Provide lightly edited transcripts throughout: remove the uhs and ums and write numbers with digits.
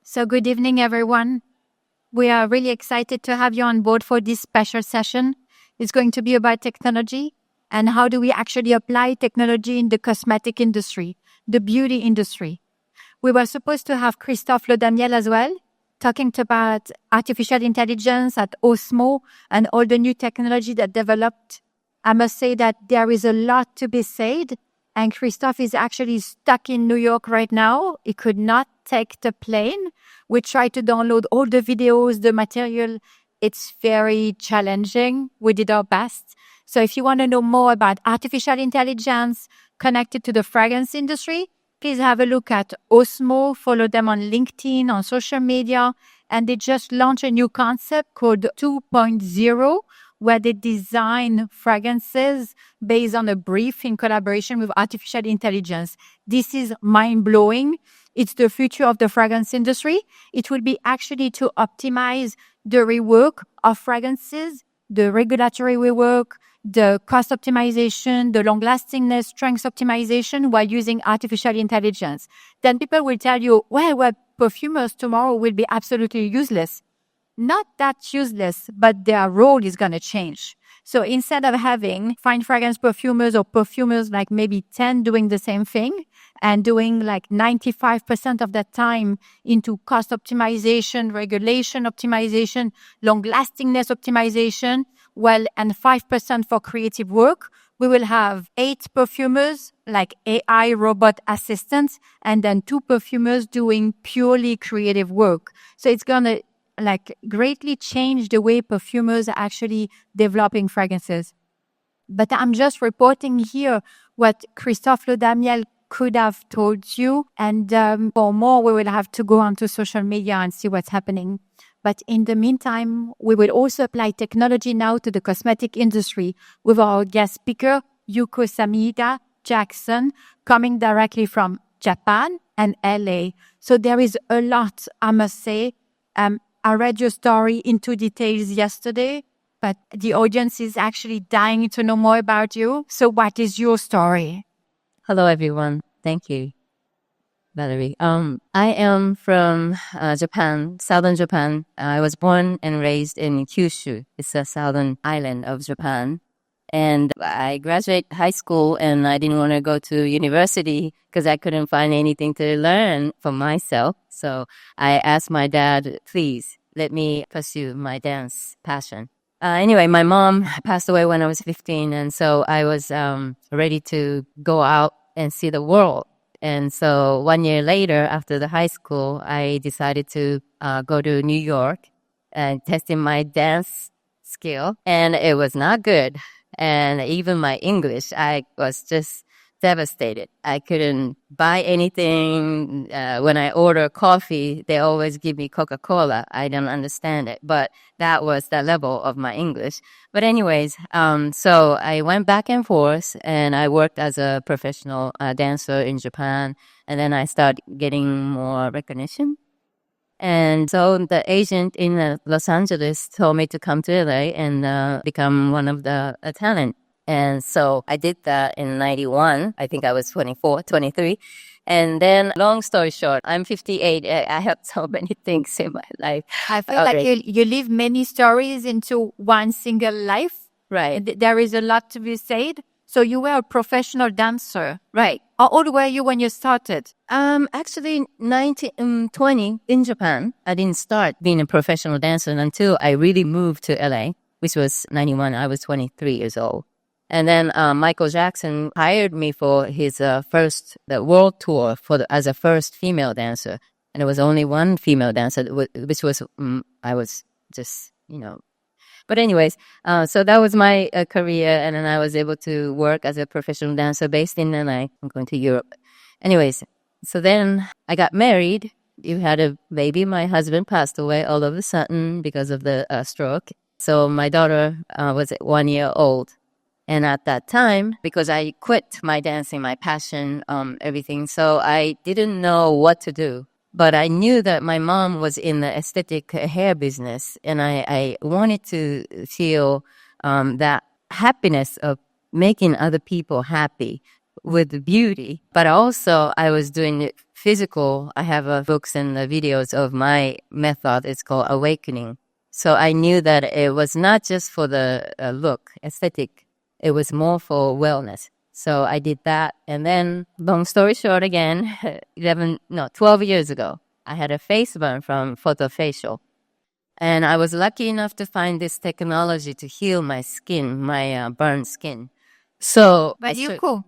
So good evening, everyone. We are really excited to have you on board for this special session. It's going to be about technology and how do we actually apply technology in the cosmetic industry, the beauty industry. We were supposed to have Christophe Laudamiel as well, talking about artificial intelligence at OSMO and all the new technology that developed. I must say that there is a lot to be said, and Christophe is actually stuck in New York right now. He could not take the plane. We tried to download all the videos, the material. It's very challenging. We did our best. So if you want to know more about artificial intelligence connected to the fragrance industry, please have a look at OSMO, follow them on LinkedIn, on social media, and they just launched a new concept called 2.0, where they design fragrances based on a brief in collaboration with artificial intelligence. This is mind-blowing. It's the future of the fragrance industry. It will be actually to optimize the rework of fragrances, the regulatory rework, the cost optimization, the long-lastingness, strength optimization while using artificial intelligence. Then people will tell you, well, perfumers tomorrow will be absolutely useless. Not that useless, but their role is going to change. So instead of having fine fragrance perfumers or perfumers like maybe 10 doing the same thing and doing like 95% of that time into cost optimization, regulation optimization, long-lastingness optimization, and 5% for creative work, we will have 8 perfumers like AI robot assistants and then 2 perfumers doing purely creative work. So it's going to greatly change the way perfumers are actually developing fragrances. But I'm just reporting here what Christophe Laudamiel could have told you. And for more, we will have to go onto social media and see what's happening. But in the meantime, we will also apply technology now to the cosmetic industry with our guest speaker, Yuko Sumida Jackson, coming directly from Japan and LA. So there is a lot, I must say. I read your story into details yesterday, but the audience is actually dying to know more about you. So what is your story? Hello, everyone. Thank you, Valerie. I am from Japan, southern Japan. I was born and raised in Kyushu. It's a southern island of Japan. And I graduated high school and I didn't want to go to university because I couldn't find anything to learn for myself. So I asked my dad, please let me pursue my dance passion. Anyway, my mom passed away when I was 15. And so I was ready to go out and see the world. And so 1 year later, after the high school, I decided to go to New York and testing my dance skill. And it was not good. And even my English, I was just devastated. I couldn't buy anything. When I order coffee, they always give me Coca-Cola. I don't understand it. But that was the level of my English. But anyways, so I went back and forth and I worked as a professional dancer in Japan. And then I started getting more recognition. And so the agent in Los Angeles told me to come to LA and become one of the talent. And so I did that in 91. I think I was 24, 23. And then long story short, I'm 58. I have so many things in my life. I feel like you live many stories into one single life. Right. There is a lot to be said. So you were a professional dancer. Right. How old were you when you started? Actually, 20 in Japan. I didn't start being a professional dancer until I really moved to LA, which was 91. I was 23 years old. And then Michael Jackson hired me for his the world tour as a first female dancer. And there was only one female dancer, which was, I was just, But anyways, so that was my career. And then I was able to work as a professional dancer based in LA. I'm going to Europe. Anyways, so then I got married. You had a baby. My husband passed away all of a sudden because of the stroke. So my daughter was 1 year old. And at that time, because I quit my dancing, my passion, everything, so I didn't know what to do. But I knew that my mom was in the aesthetic hair business, and I wanted to feel that happiness of making other people happy with beauty. But also I was doing it physical, I have books and videos of my method. It's called Awakening. So I knew that it was not just for the look, aesthetic. It was more for wellness. So I did that. And then, long story short again, 12 years ago, I had a face burn from photofacial. And I was lucky enough to find this technology to heal my skin, my burned skin. So, But Yuko,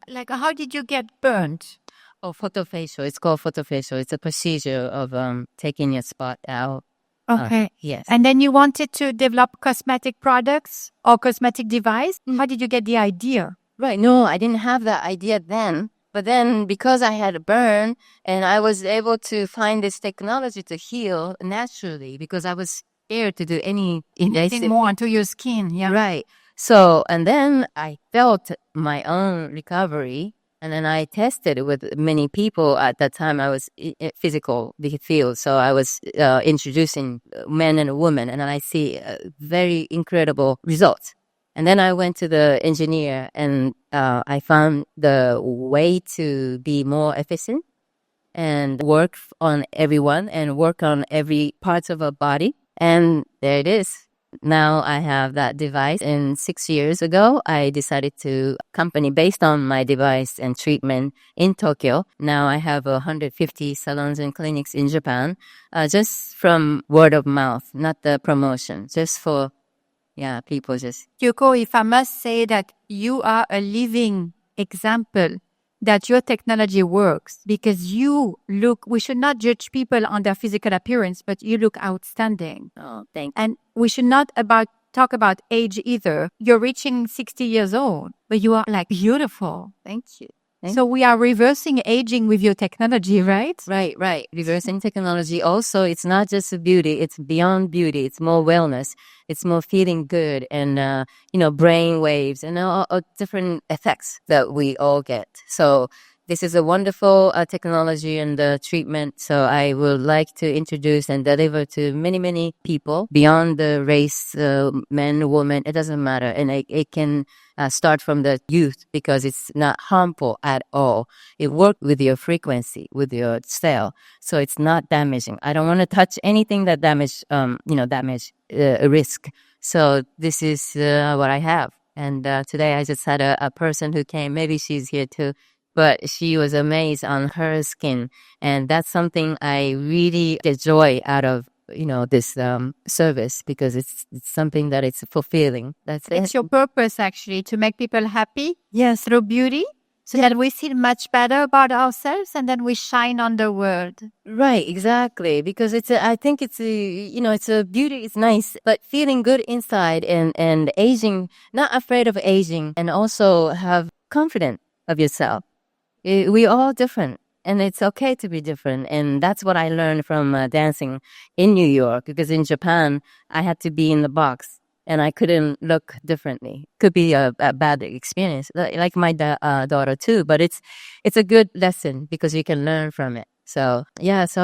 like, how did you get burned? Oh, photofacial. It's called photofacial. It's a procedure of taking your spot out. Okay. Yes. And then you wanted to develop cosmetic products or cosmetic device. How did you get the idea? Right. No, I didn't have that idea then. But then because I had a burn and I was able to find this technology to heal naturally because I was scared to do any Anything more onto your skin. Yeah. Right. So, and then I felt my own recovery. And then I tested with many people. At that time, I was in physical field. So I was introducing men and women, and then I see very incredible results. And then I went to the engineer, and I found the way to be more efficient and work on everyone and work on every part of our body. And there it is. Now I have that device, and 6 years ago, I decided to company based on my device and treatment in Tokyo. Now I have 150 salons and clinics in Japan, just from word of mouth, not the promotion, just for, people just. Yuko, if I must say that you are a living example that your technology works because we should not judge people on their physical appearance, but you look outstanding. Oh, thank you. And we should not talk about age either. You're reaching 60 years old, but you are like beautiful. Thank you. So we are reversing aging with your technology, right? Right. Reversing technology. Also, it's not just beauty. It's beyond beauty. It's more wellness. It's more feeling good and, brain waves and all different effects that we all get. So this is a wonderful technology and treatment. So I would like to introduce and deliver to many, many people beyond the race, men, women. It doesn't matter. And it can start from the youth because it's not harmful at all. It works with your frequency, with your cell. So it's not damaging. I don't want to touch anything that damage risk. So this is what I have. And today I just had a person who came, maybe she's here too, but she was amazed on her skin. And that's something I really get joy out of, this service because it's something that it's fulfilling. It's your purpose, actually, to make people happy. Yes, through beauty. So that we feel much better about ourselves and then we shine on the world. Right, exactly. Because I think it's a beauty, it's nice, but feeling good inside and aging, not afraid of aging and also have confidence of yourself. We all different and it's okay to be different. And that's what I learned from dancing in New York because in Japan, I had to be in the box. And I couldn't look differently. Could be a bad experience, like my daughter too. But it's a good lesson because you can learn from it. So that's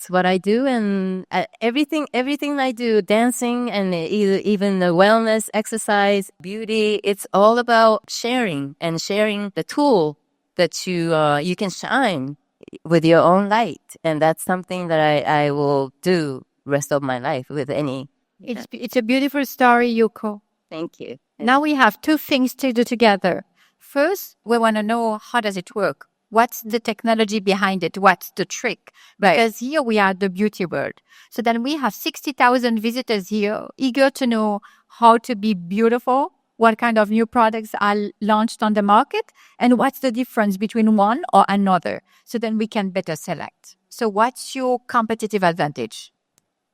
what I do, and everything I do, dancing and even the wellness, exercise, beauty. It's all about sharing the tool that you can shine with your own light, and that's something that I will do rest of my life with any. It's a beautiful story, Yuko. Thank you. Now we have two things to do together. First, we want to know how does it work? What's the technology behind it? What's the trick? Right. Because here we are at the Beautyworld. So then we have 60,000 visitors here, eager to know how to be beautiful, what kind of new products are launched on the market, and what's the difference between one or another. So then we can better select. So what's your competitive advantage?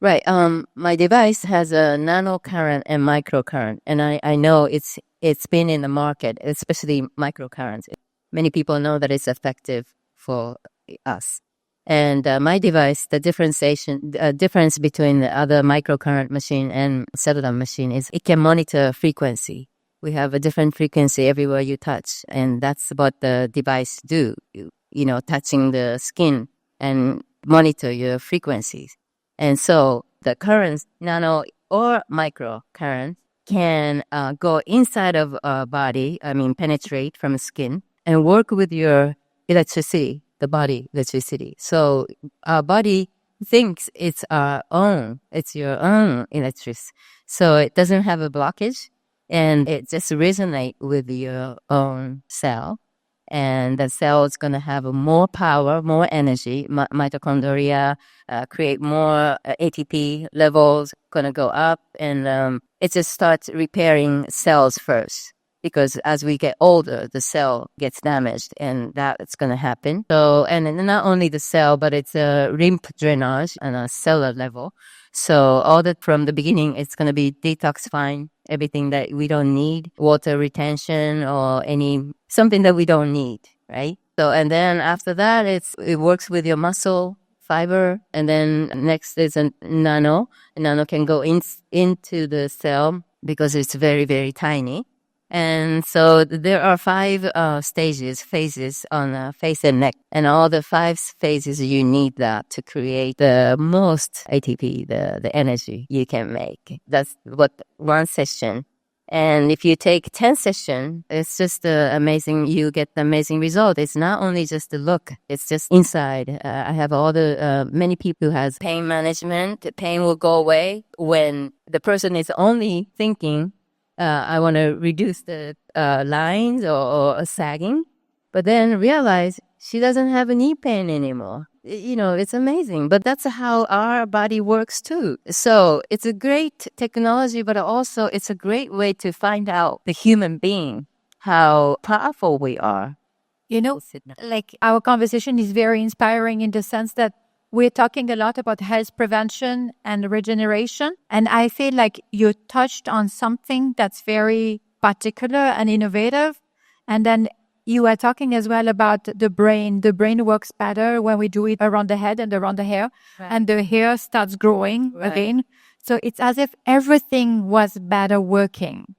Right. My device has a nano current and microcurrent, and I know it's been in the market, especially microcurrents. Many people know that it's effective for us. And my device, the difference between the other microcurrent machine and CELLULAM machine is it can monitor frequency. We have a different frequency everywhere you touch, and that's what the device do. Touching the skin and monitor your frequencies. And so the currents, nano or micro currents, can go inside of our body, penetrate from skin and work with your electricity the body electricity. So our body thinks it's our own. It's your own electricity. So it doesn't have a blockage, and it just resonate with your own cell. And the cell is going to have more power, more energy. Mitochondria create more ATP levels, going to go up, and it just starts repairing cells first. Because as we get older, the cell gets damaged, and that's going to happen. So, and not only the cell, but it's a lymph drainage on a cellular level. So all that from the beginning, it's going to be detoxifying everything that we don't need, water retention or something that we don't need, right? So, and then after that, it works with your muscle fiber. And then next is a nano. A nano can go into the cell because it's very, very tiny. And so there are 5 phases on face and neck. And all the 5 phases, you need that to create the most ATP, the energy you can make. That's what one session. And if you take 10 sessions, it's just amazing. You get the amazing result. It's not only just the look. It's just inside. I have many people who has pain management. The pain will go away when the person is only thinking, I want to reduce the lines or sagging, but then realize she doesn't have a knee pain anymore. It's amazing. But that's how our body works too. So it's a great technology, but also it's a great way to find out the human being, how powerful we are. Like our conversation is very inspiring in the sense that we're talking a lot about health prevention and regeneration. And I feel like you touched on something that's very particular and innovative. And then you were talking as well about the brain. The brain works better when we do it around the head and around the hair. Right. And the hair starts growing again. So it's as if everything was better working.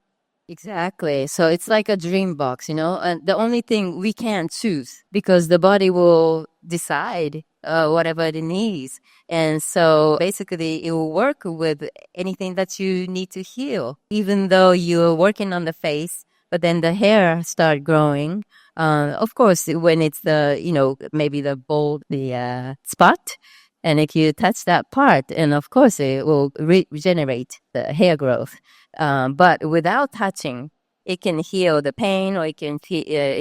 Exactly. So it's like a dream box, and the only thing we can't choose because the body will decide whatever it needs. And so basically it will work with anything that you need to heal, even though you're working on the face, but then the hair start growing. Of course, when it's maybe the bald, the spot, and if you touch that part, and of course it will regenerate the hair growth. But without touching, it can heal the pain, or it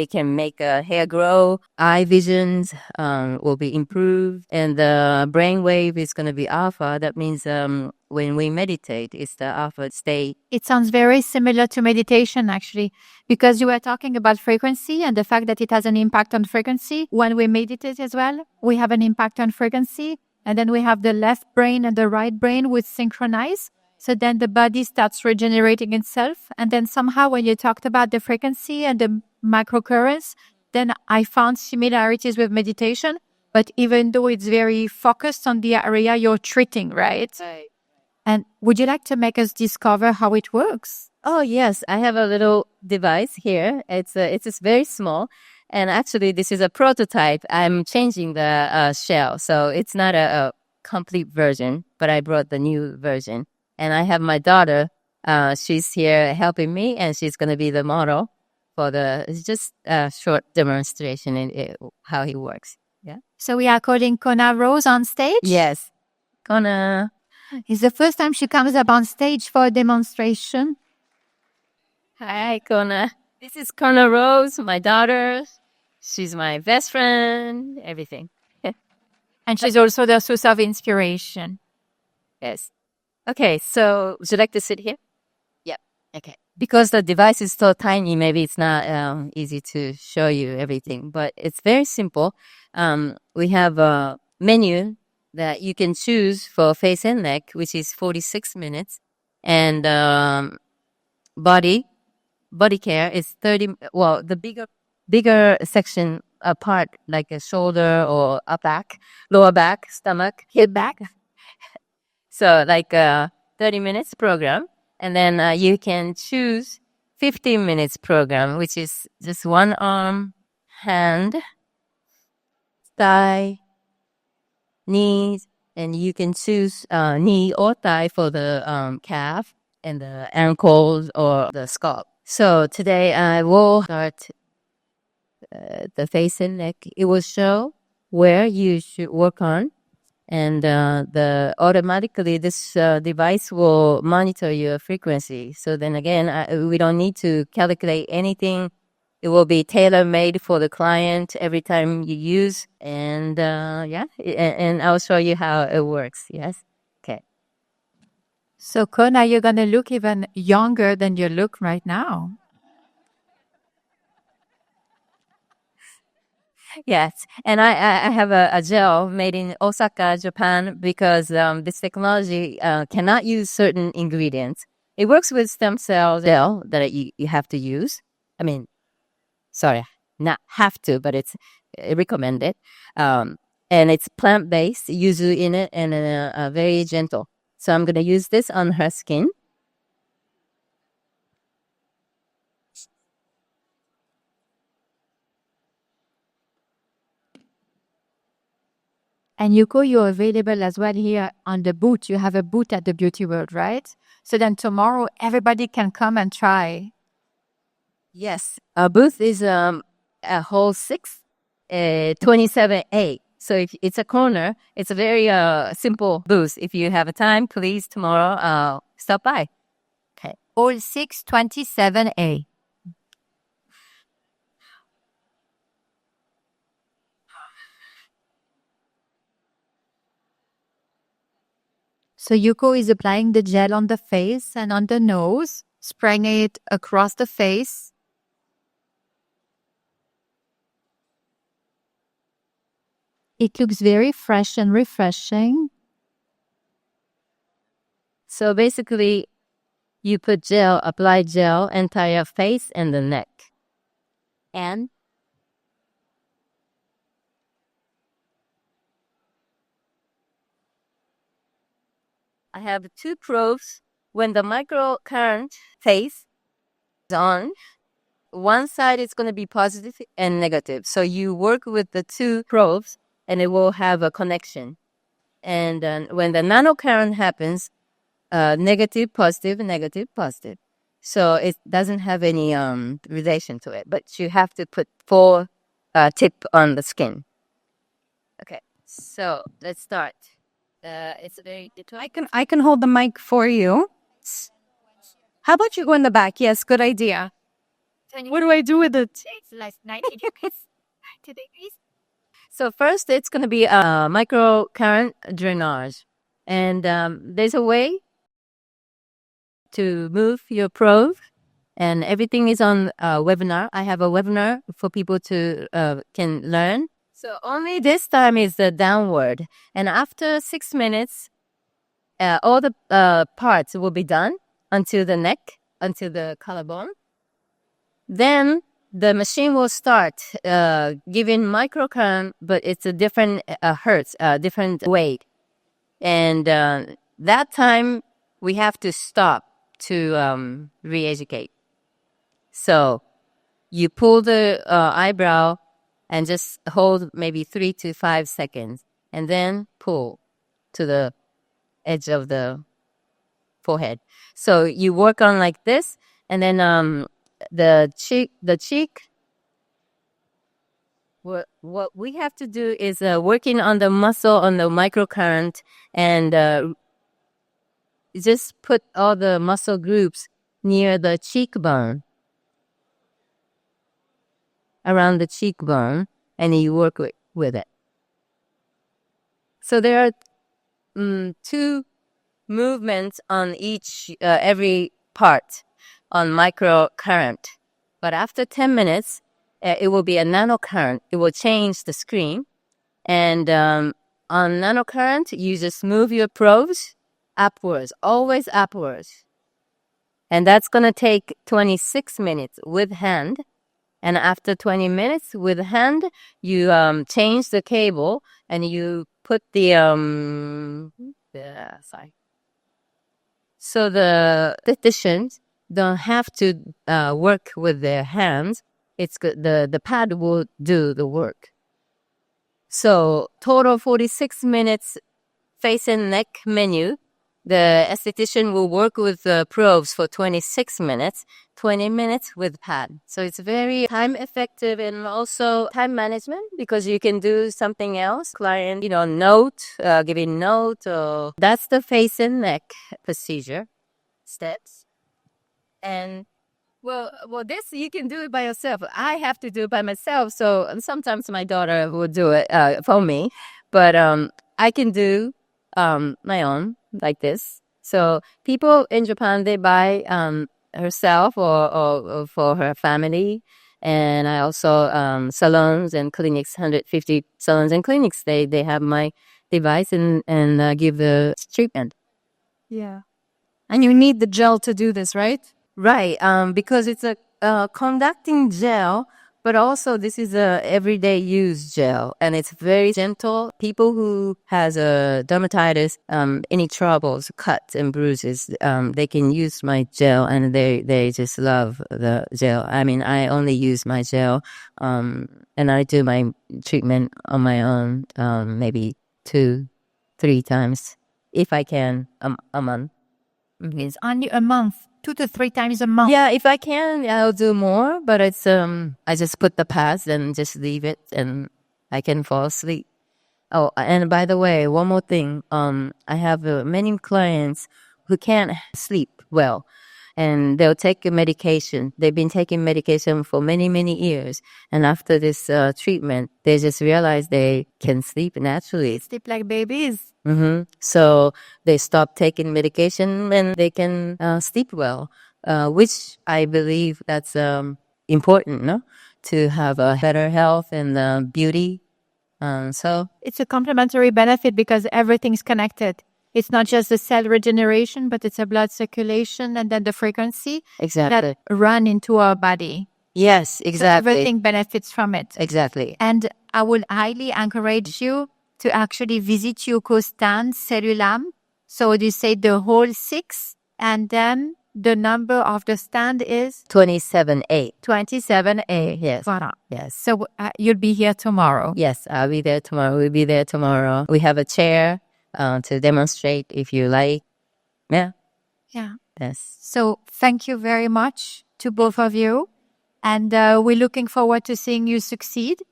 can make hair grow. Eye visions will be improved, and the brain wave is going to be alpha. That means when we meditate, it's the alpha state. It sounds very similar to meditation, actually, because you were talking about frequency and the fact that it has an impact on frequency. When we meditate as well, we have an impact on frequency, and then we have the left brain and the right brain which synchronize. So then the body starts regenerating itself. And then somehow when you talked about the frequency and the microcurrents, then I found similarities with meditation. But even though it's very focused on the area you're treating, right? Right. And would you like to make us discover how it works? Oh, yes. I have a little device here. It's just very small. And actually, this is a prototype. I'm changing the shell. So it's not a complete version, but I brought the new version. And I have my daughter, she's here helping me, and she's going to be the model for it's just a short demonstration in how he works. Yeah. So we are calling Kona Rose on stage? Yes. Kona. It's the first time she comes up on stage for a demonstration. Hi, Kona. This is Kona Rose, my daughter. She's my best friend, everything. And she's also the source of inspiration. Yes. Okay, so would you like to sit here? Yep. Okay. Because the device is so tiny, maybe it's not easy to show you everything, but it's very simple. We have a menu that you can choose for face and neck, which is 46 minutes. And body care is 30. Well, the bigger section part, like a shoulder or a back, lower back, stomach, hip back. So like a 30 minutes program. And then you can choose 15 minutes program, which is just one arm, hand, thigh, knees, and you can choose knee or thigh for the calf and the ankles or the scalp. So today I will start the face and neck. It will show where you should work on. And automatically this device will monitor your frequency. So then again, we don't need to calculate anything. It will be tailor-made for the client every time you use. And and I'll show you how it works. Yes. Okay. So, Kona, you're going to look even younger than you look right now. Yes, and I have a gel made in Osaka, Japan, because this technology cannot use certain ingredients. It works with stem cell gel that you have to use. I mean, sorry, not have to, but it's recommended. And it's plant-based, yuzu in it, and very gentle. So I'm going to use this on her skin. And Yuko, you're available as well here on the booth. You have a booth at the Beautyworld, right? So then tomorrow everybody can come and try. Yes, our booth is at hall 6, 27A. So if it's a corner, it's a very simple booth. If you have a time, please tomorrow stop by. Okay. Hall 627A. So Yuko is applying the gel on the face and on the nose, spraying it across the face. It looks very fresh and refreshing. So basically, you put gel, apply gel, entire face and the neck. And I have 2 probes. When the microcurrent phase is on, one side is going to be positive and negative. So you work with the 2 probes and it will have a connection. And when the nanocurrent happens, negative, positive, negative, positive. So it doesn't have any relation to it, but you have to put 4 tip on the skin. Okay, so let's start. It's very little. I can hold the mic for you. How about you go in the back? Yes, good idea. What do I do with it? It's like 90 degrees. 90 degrees. So first, it's going to be a microcurrent drainage. And there's a way to move your probe. And everything is on webinar. I have a webinar for people to can learn. So only this time is the downward. And after 6 minutes, all the parts will be done until the neck, until the collarbone. Then the machine will start giving microcurrent, but it's a different hertz, different weight. And that time, we have to stop to re-educate. So you pull the eyebrow and just hold maybe 3 to 5 seconds, and then pull to the edge of the forehead. So you work on like this, and then the cheek. What we have to do is working on the muscle on the microcurrent, and just put all the muscle groups near the cheekbone, around the cheekbone, and you work with it. So there are 2 movements on each every part on microcurrent. But after 10 minutes, it will be a nanocurrent. It will change the screen. And on nanocurrent, you just move your probes upwards, always upwards. And that's going to take 26 minutes with hand. And after 20 minutes with hand, you change the cable and you put the sorry. So the physicians don't have to work with their hands. It's good. The pad will do the work. So total 46 minutes face and neck menu. The esthetician will work with the probes for 26 minutes, 20 minutes with pad. So it's very time effective and also time management because you can do something else. Client, giving note. Or that's the face and neck procedure steps. And this you can do it by yourself. I have to do it by myself. So sometimes my daughter will do it for me, but I can do my own like this. So people in Japan, they buy herself or for her family. And I also salons and clinics, 150 salons and clinics. They have my device and give the treatment. Yeah. And you need the gel to do this, right? Right, because it's a conducting gel, but also this is a everyday use gel, and it's very gentle. People who has a dermatitis, any troubles, cuts and bruises, they can use my gel, and they just love the gel. I mean, I only use my gel, and I do my treatment on my own, maybe 2-3 times if I can a month. It's only a month. 2 to 3 times a month. Yeah, if I can, I'll do more. But it's I just put the pads and just leave it, and I can fall asleep. Oh, and by the way, one more thing. I have many clients who can't sleep well, and they'll take a medication. They've been taking medication for many years, and after this treatment, they just realize they can sleep naturally. Sleep like babies. Mm-hmm. So they stop taking medication and they can sleep well, which I believe that's important, no? To have a better health and beauty. So it's a complementary benefit because everything's connected. It's not just the cell regeneration, but it's a blood circulation and then the frequency that run into our body. Yes, exactly. So everything benefits from it. Exactly. And I would highly encourage you to actually visit Yuko's stand, CELLULAM. So you say the whole 6, and then the number of the stand is? 27A. 27A. Yes. Voilà. Yes. So you'll be here tomorrow. Yes, I'll be there tomorrow. We'll be there tomorrow. We have a chair to demonstrate if you like. Yeah. Yeah. Yes. So thank you very much to both of you. And we're looking forward to seeing you succeed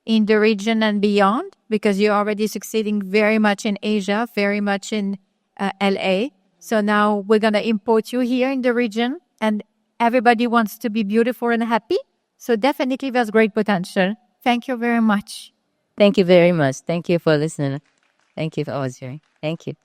in the region and beyond, because you're already succeeding very much in Asia, very much in LA. So now we're going to import you here in the region, and everybody wants to be beautiful and happy. So definitely there's great potential. Thank you very much. Thank you very much. Thank you for listening. Thank you for always hearing. Thank you.